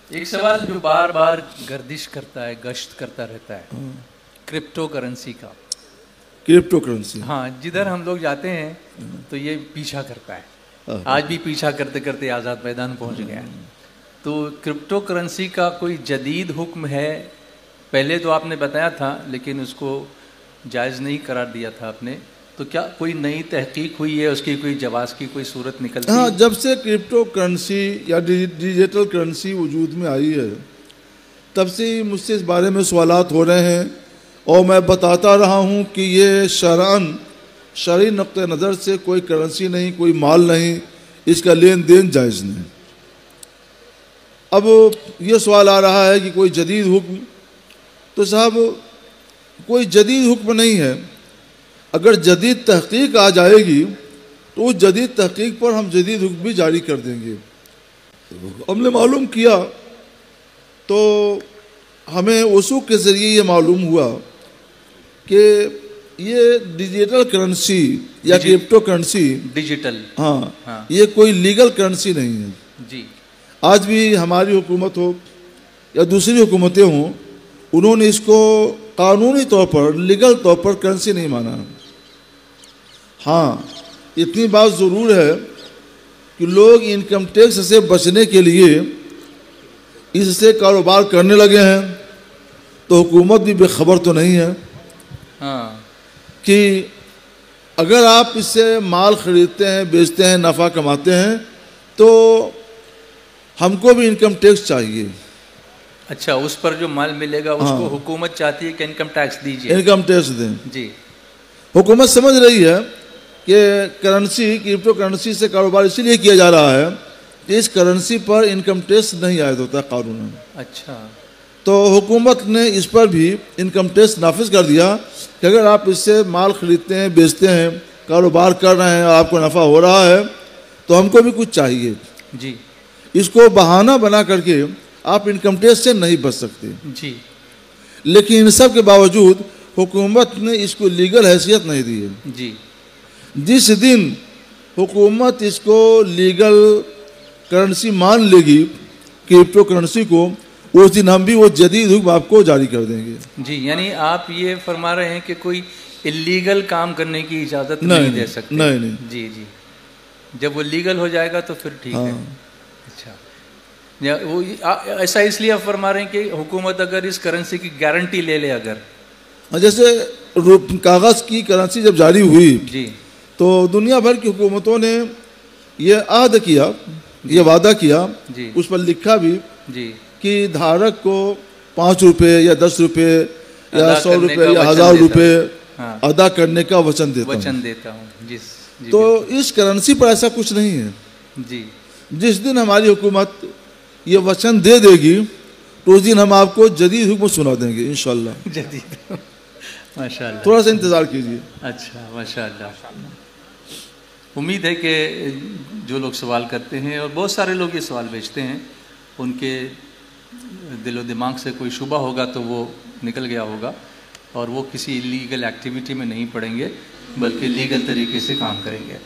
एक सवाल जो बार बार गर्दिश करता है, गश्त करता रहता है, क्रिप्टो करेंसी का। क्रिप्टो करेंसी, हाँ, जिधर हम लोग जाते हैं तो ये पीछा करता है। आज भी पीछा करते करते आज़ाद मैदान पहुंच गया है। तो क्रिप्टो करेंसी का कोई जदीद हुक्म है? पहले तो आपने बताया था लेकिन उसको जायज़ नहीं करार दिया था आपने, तो क्या कोई नई तहकीक हुई है, उसकी कोई जवाज़ की कोई सूरत निकलती है? हाँ, जब से क्रिप्टो करेंसी या डिजिटल करेंसी वजूद में आई है तब से मुझसे इस बारे में सवालात हो रहे हैं और मैं बताता रहा हूँ कि ये शरई नुक्ते नज़र से कोई करेंसी नहीं, कोई माल नहीं, इसका लेन देन जायज़ नहीं। अब ये सवाल आ रहा है कि कोई जदीद हुक्म, तो साहब कोई जदीद हुक्म नहीं है। अगर जदीद तहकीक आ जाएगी तो उस जदीद तहकीक पर हम जदीद हुक्म भी जारी कर देंगे। हमने मालूम किया तो हमें उसूल के ज़रिए ये मालूम हुआ कि ये डिजिटल करेंसी या क्रिप्टो करेंसी डिजिटल, हाँ, ये कोई लीगल करेंसी नहीं है जी। आज भी हमारी हुकूमत हो या दूसरी हुकूमतें हों, उन्होंने इसको कानूनी तौर पर, लीगल तौर पर करेंसी नहीं माना। हाँ, इतनी बात ज़रूर है कि लोग इनकम टैक्स से बचने के लिए इससे कारोबार करने लगे हैं, तो हुकूमत भी बेखबर तो नहीं है कि अगर आप इससे माल ख़रीदते हैं, बेचते हैं, नफ़ा कमाते हैं तो हमको भी इनकम टैक्स चाहिए। अच्छा, उस पर जो माल मिलेगा उसको हुकूमत चाहती है कि इनकम टैक्स दीजिए, इनकम टैक्स दें जी। हुकूमत समझ रही है कि करेंसी, क्रिप्टो करेंसी से कारोबार इसीलिए किया जा रहा है कि इस करेंसी पर इनकम टैक्स नहीं आयद होता कानूनन। अच्छा, तो हुकूमत ने इस पर भी इनकम टैक्स नाफिज कर दिया कि अगर आप इससे माल ख़रीदते हैं, बेचते हैं, कारोबार कर रहे हैं, आपको नफ़ा हो रहा है तो हमको भी कुछ चाहिए जी। इसको बहाना बना करके आप इनकम टैक्स से नहीं बच सकते जी। लेकिन इन सब के बावजूद हुकूमत ने इसको लीगल हैसियत नहीं दी है जी। जिस दिन हुकूमत इसको लीगल करेंसी मान लेगी, क्रिप्टो करेंसी को, उस दिन हम भी वो जदीद हुक्म आपको जारी कर देंगे जी। यानी आप ये फरमा रहे हैं कि कोई इलीगल काम करने की इजाज़त नहीं दे सकते? नहीं। जी जी। जब वो लीगल हो जाएगा तो फिर ठीक है। अच्छा, या वो ऐसा इसलिए आप फरमा रहे हैं कि हुकूमत अगर इस करेंसी की गारंटी ले ले, अगर जैसे कागज़ की करेंसी जब जारी हुई जी तो दुनिया भर की हुकूमतों ने ये अहद किया, ये वादा किया, उस पर लिखा भी जी कि धारक को 5 रुपये या 10 रुपये या 100 रुपये या 1000 रुपये अदा करने का वचन देता हूँ। तो इस करेंसी पर ऐसा कुछ नहीं है जी। जिस दिन हमारी हुकूमत ये वचन दे देगी तो उस दिन हम आपको जदीद हुक्म सुना देंगे इंशाल्लाह। जदीद, माशाल्लाह। थोड़ा सा इंतज़ार कीजिए। अच्छा, माशाल्लाह। उम्मीद है कि जो लोग सवाल करते हैं, और बहुत सारे लोग ये सवाल भेजते हैं, उनके दिलो दिमाग से कोई शुबा होगा तो वो निकल गया होगा और वो किसी इलीगल एक्टिविटी में नहीं पड़ेंगे बल्कि लीगल तरीके से काम करेंगे।